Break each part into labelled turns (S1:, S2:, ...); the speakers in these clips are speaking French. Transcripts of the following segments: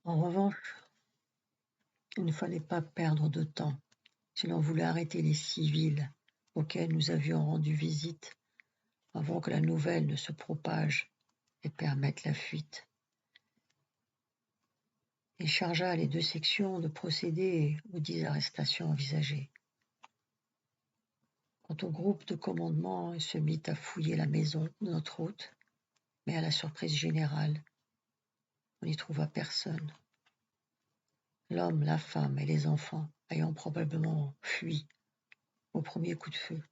S1: En revanche, il ne fallait pas perdre de temps si l'on voulait arrêter les civils auxquels nous avions rendu visite avant que la nouvelle ne se propage et permette la fuite. Il chargea les 2 sections de procéder aux 10 arrestations envisagées. Quant au groupe de commandement, il se mit à fouiller la maison de notre hôte, mais à la surprise générale, on n'y trouva personne. L'homme, la femme et les enfants ayant probablement fui au premier coup de feu.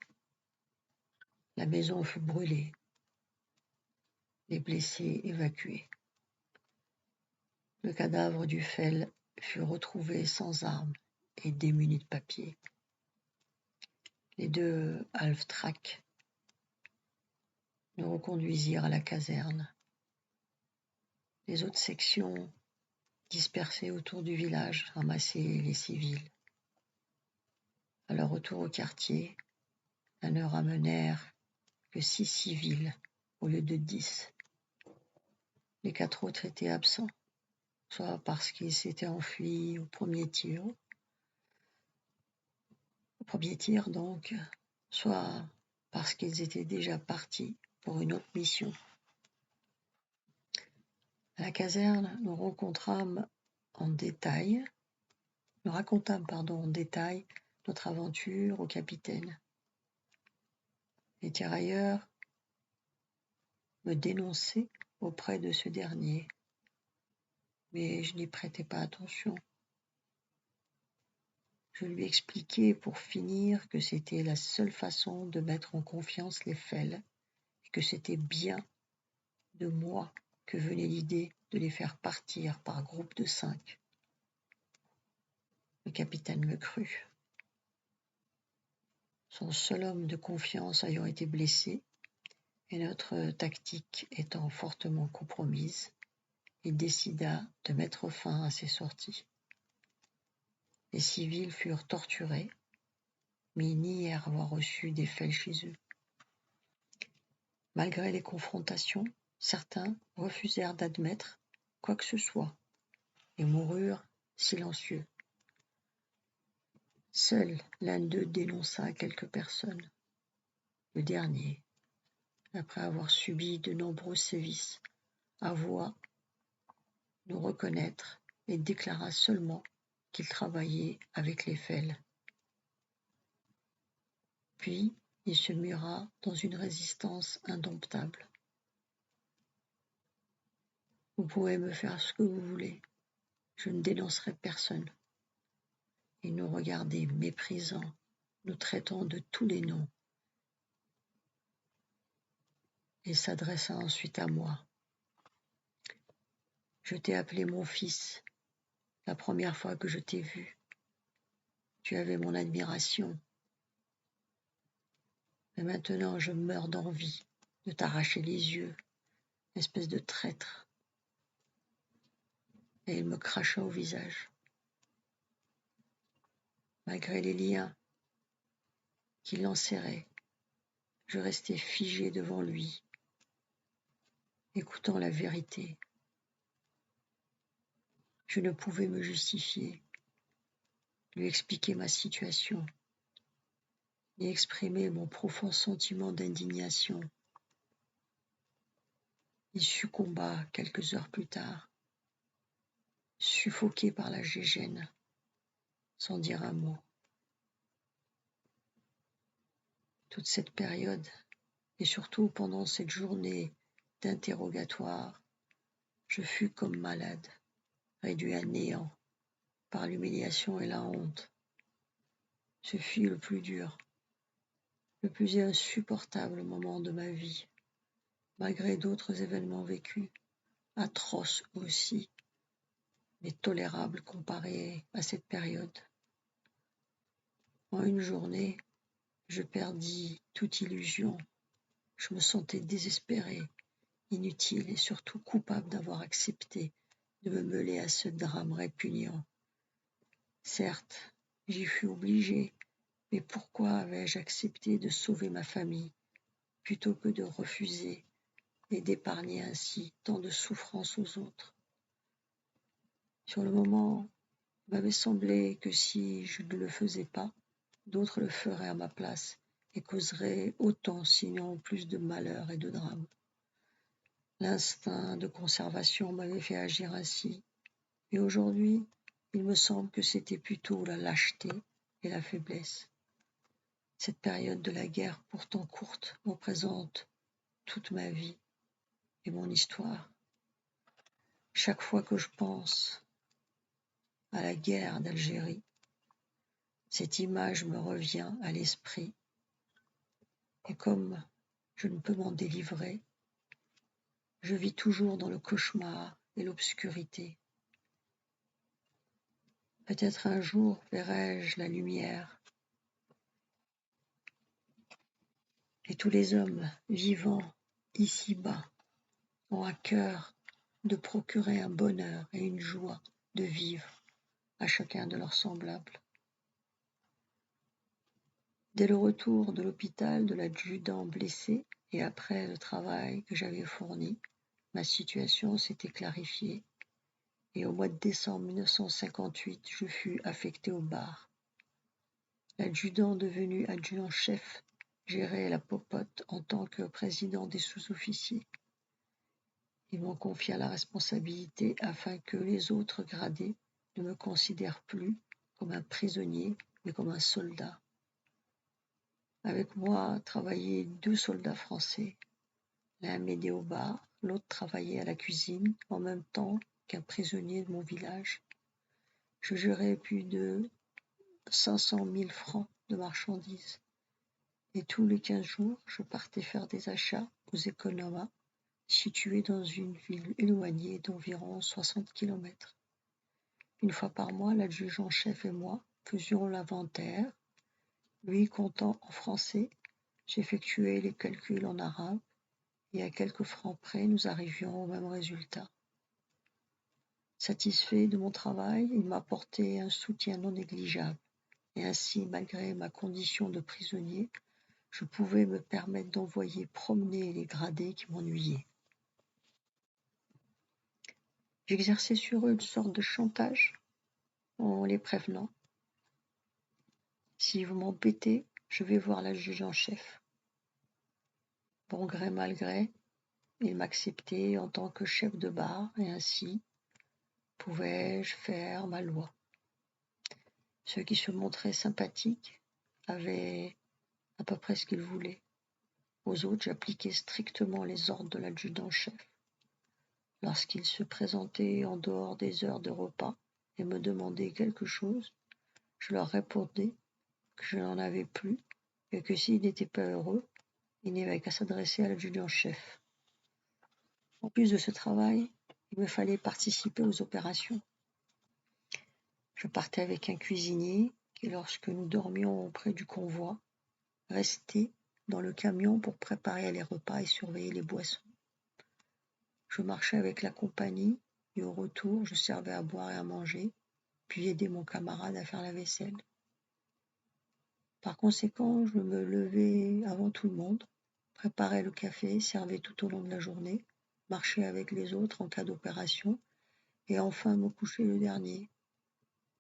S1: La maison fut brûlée, les blessés évacués. Le cadavre du Fel fut retrouvé sans armes et démuni de papier. Les 2 halftracks nous reconduisirent à la caserne. Les autres sections, dispersées autour du village, ramassaient les civils. À leur retour au quartier, elles ne ramenèrent que 6 civils au lieu de 10. Les 4 autres étaient absents, soit parce qu'ils s'étaient enfuis au premier tir donc, soit parce qu'ils étaient déjà partis pour une autre mission. À la caserne, nous racontâmes en détail notre aventure au capitaine. Les tirailleurs me dénonçaient auprès de ce dernier, mais je n'y prêtais pas attention. Je lui expliquai pour finir que c'était la seule façon de mettre en confiance les Fel et que c'était bien de moi que venait l'idée de les faire partir par groupe de 5. Le capitaine me crut. Son seul homme de confiance ayant été blessé et notre tactique étant fortement compromise, il décida de mettre fin à ces sorties. Les civils furent torturés, mais ils nièrent avoir reçu des Fel chez eux. Malgré les confrontations, certains refusèrent d'admettre quoi que ce soit et moururent silencieux. Seul l'un d'eux dénonça quelques personnes. Le dernier, après avoir subi de nombreux sévices, avoua nous reconnaître et déclara seulement qu'il travaillait avec les Fel. Puis il se mura dans une résistance indomptable. Vous pouvez me faire ce que vous voulez, je ne dénoncerai personne. Il nous regardait méprisant, nous traitant de tous les noms. Il s'adressa ensuite à moi. Je t'ai appelé mon fils la première fois que je t'ai vu. Tu avais mon admiration. Mais maintenant je meurs d'envie de t'arracher les yeux, espèce de traître. Et il me cracha au visage. Malgré les liens qui l'enserraient, je restais figé devant lui, écoutant la vérité. Je ne pouvais me justifier, lui expliquer ma situation, ni exprimer mon profond sentiment d'indignation. Il succomba quelques heures plus tard, suffoqué par la gégène, sans dire un mot. Toute cette période, et surtout pendant cette journée d'interrogatoire, je fus comme malade, réduit à néant par l'humiliation et la honte. Ce fut le plus dur, le plus insupportable moment de ma vie, malgré d'autres événements vécus, atroces aussi, mais tolérables comparés à cette période. En une journée, je perdis toute illusion. Je me sentais désespéré, inutile et surtout coupable d'avoir accepté de me mêler à ce drame répugnant. Certes, j'y fus obligé, mais pourquoi avais-je accepté de sauver ma famille plutôt que de refuser et d'épargner ainsi tant de souffrances aux autres? Sur le moment, il m'avait semblé que si je ne le faisais pas, d'autres le feraient à ma place et causeraient autant, sinon plus de malheur et de drame. L'instinct de conservation m'avait fait agir ainsi, et aujourd'hui, il me semble que c'était plutôt la lâcheté et la faiblesse. Cette période de la guerre, pourtant courte, représente toute ma vie et mon histoire. Chaque fois que je pense à la guerre d'Algérie, cette image me revient à l'esprit, et comme je ne peux m'en délivrer, je vis toujours dans le cauchemar et l'obscurité. Peut-être un jour verrai-je la lumière, et tous les hommes vivants ici-bas ont à cœur de procurer un bonheur et une joie de vivre à chacun de leurs semblables. Dès le retour de l'hôpital de l'adjudant blessé et après le travail que j'avais fourni, ma situation s'était clarifiée et au mois de décembre 1958, je fus affecté au bar. L'adjudant devenu adjudant-chef gérait la popote en tant que président des sous-officiers. Ils m'ont confié la responsabilité afin que les autres gradés ne me considèrent plus comme un prisonnier, mais comme un soldat. Avec moi travaillaient 2 soldats français. L'un m'aidait au bar, l'autre travaillait à la cuisine en même temps qu'un prisonnier de mon village. Je gérais plus de 500 000 francs de marchandises. Et tous les 15 jours, je partais faire des achats aux économas situés dans une ville éloignée d'environ 60 km. Une fois par mois, l'adjudant-chef et moi faisions l'inventaire, lui comptant en français, j'effectuais les calculs en arabe, et à quelques francs près, nous arrivions au même résultat. Satisfait de mon travail, il m'apportait un soutien non négligeable, et ainsi, malgré ma condition de prisonnier, je pouvais me permettre d'envoyer promener les gradés qui m'ennuyaient. J'exerçais sur eux une sorte de chantage en les prévenant. Si vous m'embêtez, je vais voir l'adjudant-chef. Bon gré mal gré, il m'acceptait en tant que chef de bar et ainsi pouvais-je faire ma loi. Ceux qui se montraient sympathiques avaient à peu près ce qu'ils voulaient. Aux autres, j'appliquais strictement les ordres de l'adjudant-chef. Lorsqu'ils se présentaient en dehors des heures de repas et me demandaient quelque chose, je leur répondais que je n'en avais plus et que s'ils n'étaient pas heureux, ils n'avaient qu'à s'adresser à l'adjudant-chef. En plus de ce travail, il me fallait participer aux opérations. Je partais avec un cuisinier qui, lorsque nous dormions auprès du convoi, restait dans le camion pour préparer les repas et surveiller les boissons. Je marchais avec la compagnie et au retour, je servais à boire et à manger, puis aidais mon camarade à faire la vaisselle. Par conséquent, je me levais avant tout le monde, préparais le café, servais tout au long de la journée, marchais avec les autres en cas d'opération et enfin me couchais le dernier.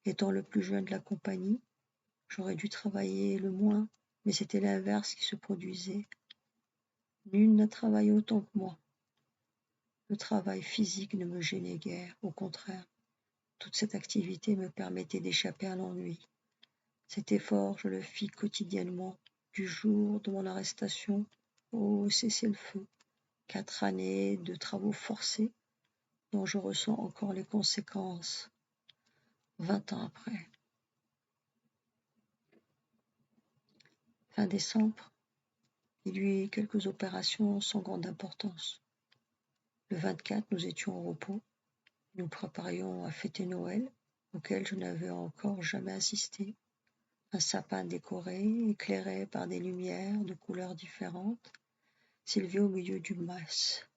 S1: Étant le plus jeune de la compagnie, j'aurais dû travailler le moins, mais c'était l'inverse qui se produisait. Nul n'a travaillé autant que moi. Le travail physique ne me gênait guère, au contraire. Toute cette activité me permettait d'échapper à l'ennui. Cet effort, je le fis quotidiennement, du jour de mon arrestation au cessez-le-feu. 4 années de travaux forcés dont je ressens encore les conséquences 20 ans après. Fin décembre, il y eut quelques opérations sans grande importance. Le 24, nous étions au repos. Nous préparions à fêter Noël, auquel je n'avais encore jamais assisté. Un sapin décoré, éclairé par des lumières de couleurs différentes, s'élevait au milieu du mas.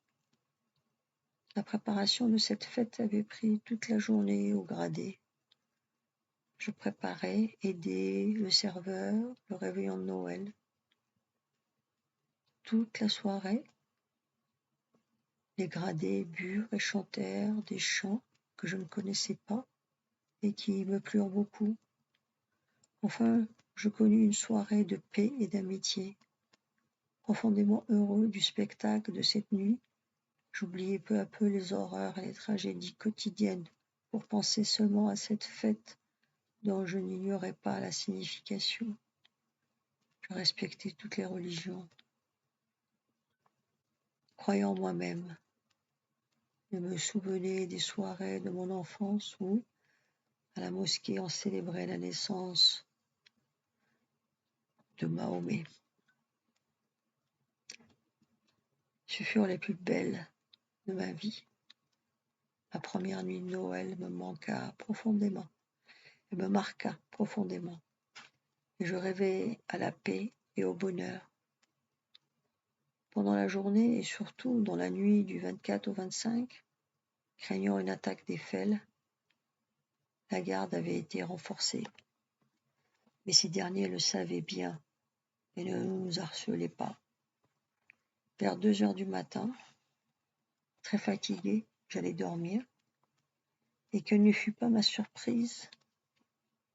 S1: La préparation de cette fête avait pris toute la journée au gradé. Je préparais, aidais le serveur, le réveillon de Noël. Toute la soirée, les gradés burent et chantèrent des chants que je ne connaissais pas, et qui me plurent beaucoup. Enfin, je connus une soirée de paix et d'amitié. Profondément heureux du spectacle de cette nuit, j'oubliai peu à peu les horreurs et les tragédies quotidiennes pour penser seulement à cette fête dont je n'ignorais pas la signification. Je respectais toutes les religions, croyant moi-même. Je me souvenais des soirées de mon enfance où, à la mosquée, on célébrait la naissance de Mahomet. Ce furent les plus belles de ma vie. Ma première nuit de Noël me marqua profondément. Et je rêvais à la paix et au bonheur. Pendant la journée et surtout dans la nuit du 24 au 25, craignant une attaque des Fels, la garde avait été renforcée. Mais ces derniers le savaient bien et ne nous harcelaient pas. Vers 2 heures du matin, très fatigué, j'allais dormir, et quelle ne fut pas ma surprise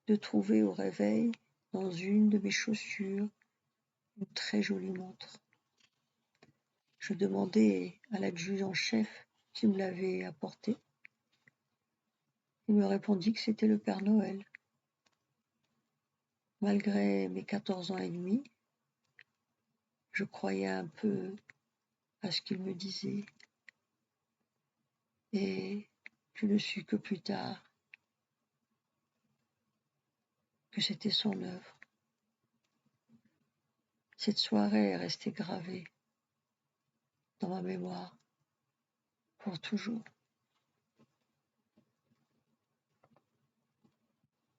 S1: de trouver au réveil, dans une de mes chaussures, une très jolie montre. Je demandai à l'adjudant-chef qui me l'avait apportée. Il me répondit que c'était le Père Noël. Malgré mes 14 ans et demi, je croyais un peu à ce qu'il me disait, et je ne sus que plus tard que c'était son œuvre. Cette soirée est restée gravée dans ma mémoire pour toujours.